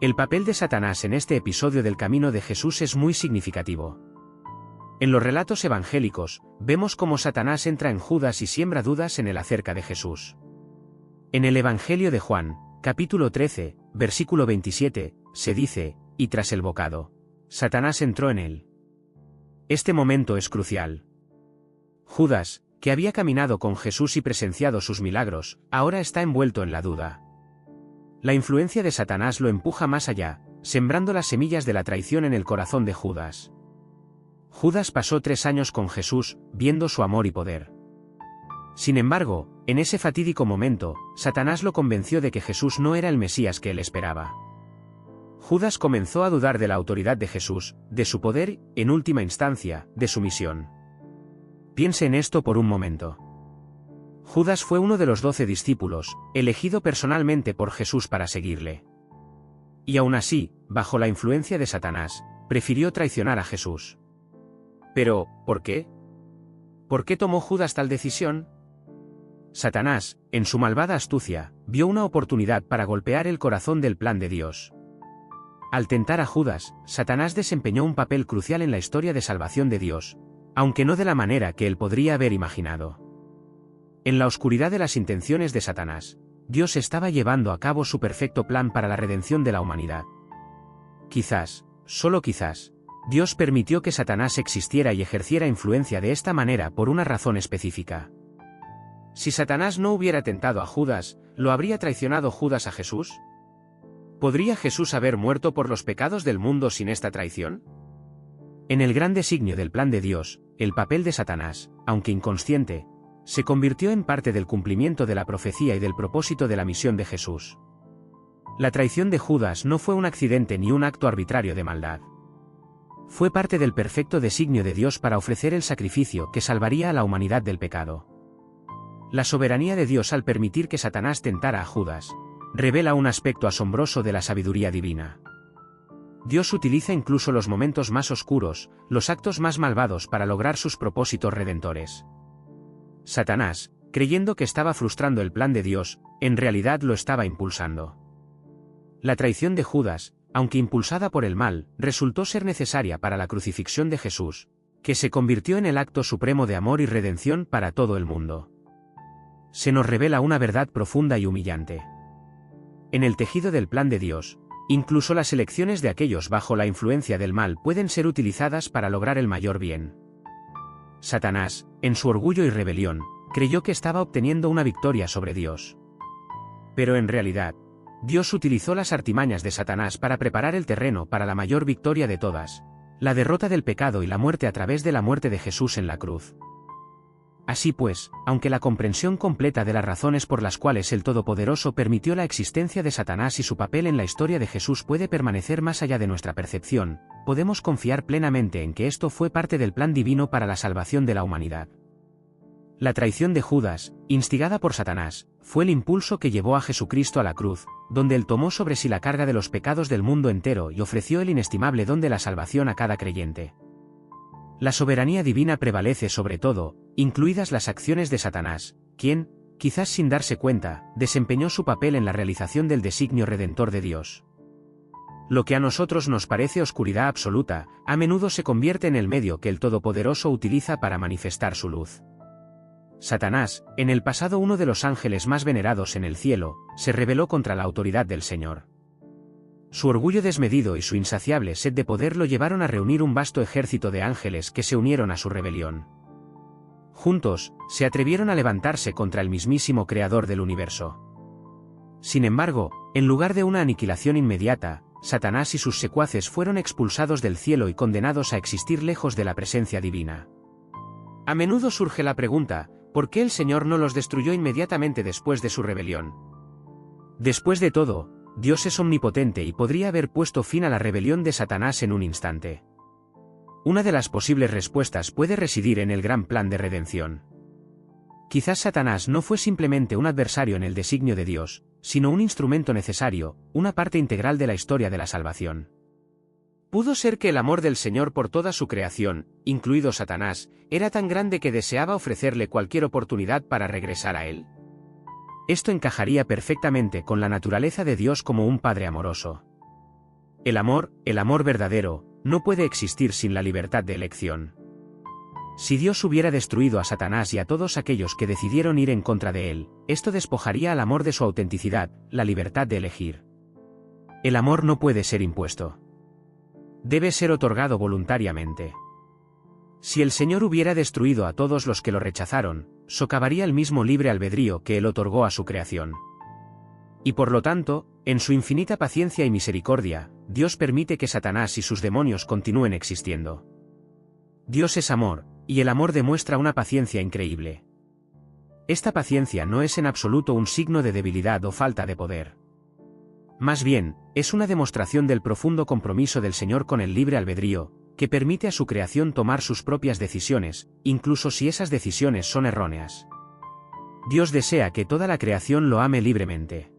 El papel de Satanás en este episodio del camino de Jesús es muy significativo. En los relatos evangélicos, vemos cómo Satanás entra en Judas y siembra dudas en él acerca de Jesús. En el Evangelio de Juan, capítulo 13, versículo 27, se dice, y tras el bocado, Satanás entró en él. Este momento es crucial. Judas, que había caminado con Jesús y presenciado sus milagros, ahora está envuelto en la duda. La influencia de Satanás lo empuja más allá, sembrando las semillas de la traición en el corazón de Judas. Judas pasó 3 años con Jesús, viendo su amor y poder. Sin embargo, en ese fatídico momento, Satanás lo convenció de que Jesús no era el Mesías que él esperaba. Judas comenzó a dudar de la autoridad de Jesús, de su poder, en última instancia, de su misión. Piense en esto por un momento. Judas fue uno de los 12 discípulos, elegido personalmente por Jesús para seguirle. Y aún así, bajo la influencia de Satanás, prefirió traicionar a Jesús. Pero, ¿por qué? ¿Por qué tomó Judas tal decisión? Satanás, en su malvada astucia, vio una oportunidad para golpear el corazón del plan de Dios. Al tentar a Judas, Satanás desempeñó un papel crucial en la historia de salvación de Dios, aunque no de la manera que él podría haber imaginado. En la oscuridad de las intenciones de Satanás, Dios estaba llevando a cabo su perfecto plan para la redención de la humanidad. Quizás, solo quizás, Dios permitió que Satanás existiera y ejerciera influencia de esta manera por una razón específica. Si Satanás no hubiera tentado a Judas, ¿lo habría traicionado Judas a Jesús? ¿Podría Jesús haber muerto por los pecados del mundo sin esta traición? En el gran designio del plan de Dios, el papel de Satanás, aunque inconsciente, se convirtió en parte del cumplimiento de la profecía y del propósito de la misión de Jesús. La traición de Judas no fue un accidente ni un acto arbitrario de maldad. Fue parte del perfecto designio de Dios para ofrecer el sacrificio que salvaría a la humanidad del pecado. La soberanía de Dios al permitir que Satanás tentara a Judas, revela un aspecto asombroso de la sabiduría divina. Dios utiliza incluso los momentos más oscuros, los actos más malvados para lograr sus propósitos redentores. Satanás, creyendo que estaba frustrando el plan de Dios, en realidad lo estaba impulsando. La traición de Judas, aunque impulsada por el mal, resultó ser necesaria para la crucifixión de Jesús, que se convirtió en el acto supremo de amor y redención para todo el mundo. Se nos revela una verdad profunda y humillante. En el tejido del plan de Dios, incluso las elecciones de aquellos bajo la influencia del mal pueden ser utilizadas para lograr el mayor bien. Satanás, en su orgullo y rebelión, creyó que estaba obteniendo una victoria sobre Dios. Pero en realidad, Dios utilizó las artimañas de Satanás para preparar el terreno para la mayor victoria de todas, la derrota del pecado y la muerte a través de la muerte de Jesús en la cruz. Así pues, aunque la comprensión completa de las razones por las cuales el Todopoderoso permitió la existencia de Satanás y su papel en la historia de Jesús puede permanecer más allá de nuestra percepción, podemos confiar plenamente en que esto fue parte del plan divino para la salvación de la humanidad. La traición de Judas, instigada por Satanás, fue el impulso que llevó a Jesucristo a la cruz, donde él tomó sobre sí la carga de los pecados del mundo entero y ofreció el inestimable don de la salvación a cada creyente. La soberanía divina prevalece sobre todo, incluidas las acciones de Satanás, quien, quizás sin darse cuenta, desempeñó su papel en la realización del designio redentor de Dios. Lo que a nosotros nos parece oscuridad absoluta, a menudo se convierte en el medio que el Todopoderoso utiliza para manifestar su luz. Satanás, en el pasado uno de los ángeles más venerados en el cielo, se rebeló contra la autoridad del Señor. Su orgullo desmedido y su insaciable sed de poder lo llevaron a reunir un vasto ejército de ángeles que se unieron a su rebelión. Juntos, se atrevieron a levantarse contra el mismísimo Creador del universo. Sin embargo, en lugar de una aniquilación inmediata, Satanás y sus secuaces fueron expulsados del cielo y condenados a existir lejos de la presencia divina. A menudo surge la pregunta, ¿por qué el Señor no los destruyó inmediatamente después de su rebelión? Después de todo, Dios es omnipotente y podría haber puesto fin a la rebelión de Satanás en un instante. Una de las posibles respuestas puede residir en el gran plan de redención. Quizás Satanás no fue simplemente un adversario en el designio de Dios, sino un instrumento necesario, una parte integral de la historia de la salvación. Pudo ser que el amor del Señor por toda su creación, incluido Satanás, era tan grande que deseaba ofrecerle cualquier oportunidad para regresar a él. Esto encajaría perfectamente con la naturaleza de Dios como un Padre amoroso. El amor verdadero, no puede existir sin la libertad de elección. Si Dios hubiera destruido a Satanás y a todos aquellos que decidieron ir en contra de él, esto despojaría al amor de su autenticidad, la libertad de elegir. El amor no puede ser impuesto. Debe ser otorgado voluntariamente. Si el Señor hubiera destruido a todos los que lo rechazaron, socavaría el mismo libre albedrío que Él otorgó a su creación. Y por lo tanto, en su infinita paciencia y misericordia, Dios permite que Satanás y sus demonios continúen existiendo. Dios es amor, y el amor demuestra una paciencia increíble. Esta paciencia no es en absoluto un signo de debilidad o falta de poder. Más bien, es una demostración del profundo compromiso del Señor con el libre albedrío, que permite a su creación tomar sus propias decisiones, incluso si esas decisiones son erróneas. Dios desea que toda la creación lo ame libremente.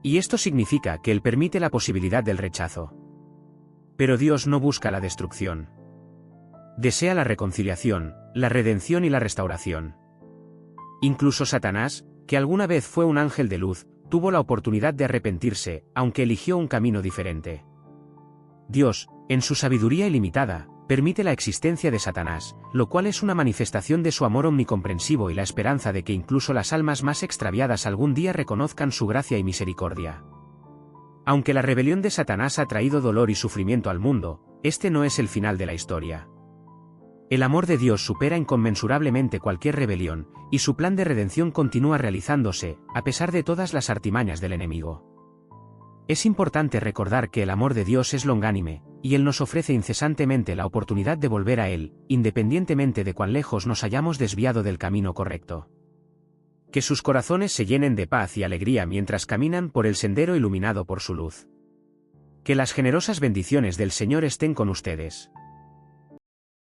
Y esto significa que Él permite la posibilidad del rechazo. Pero Dios no busca la destrucción. Desea la reconciliación, la redención y la restauración. Incluso Satanás, que alguna vez fue un ángel de luz, tuvo la oportunidad de arrepentirse, aunque eligió un camino diferente. Dios, en su sabiduría ilimitada, permite la existencia de Satanás, lo cual es una manifestación de su amor omnicomprensivo y la esperanza de que incluso las almas más extraviadas algún día reconozcan su gracia y misericordia. Aunque la rebelión de Satanás ha traído dolor y sufrimiento al mundo, este no es el final de la historia. El amor de Dios supera inconmensurablemente cualquier rebelión, y su plan de redención continúa realizándose, a pesar de todas las artimañas del enemigo. Es importante recordar que el amor de Dios es longánime, y Él nos ofrece incesantemente la oportunidad de volver a Él, independientemente de cuán lejos nos hayamos desviado del camino correcto. Que sus corazones se llenen de paz y alegría mientras caminan por el sendero iluminado por su luz. Que las generosas bendiciones del Señor estén con ustedes.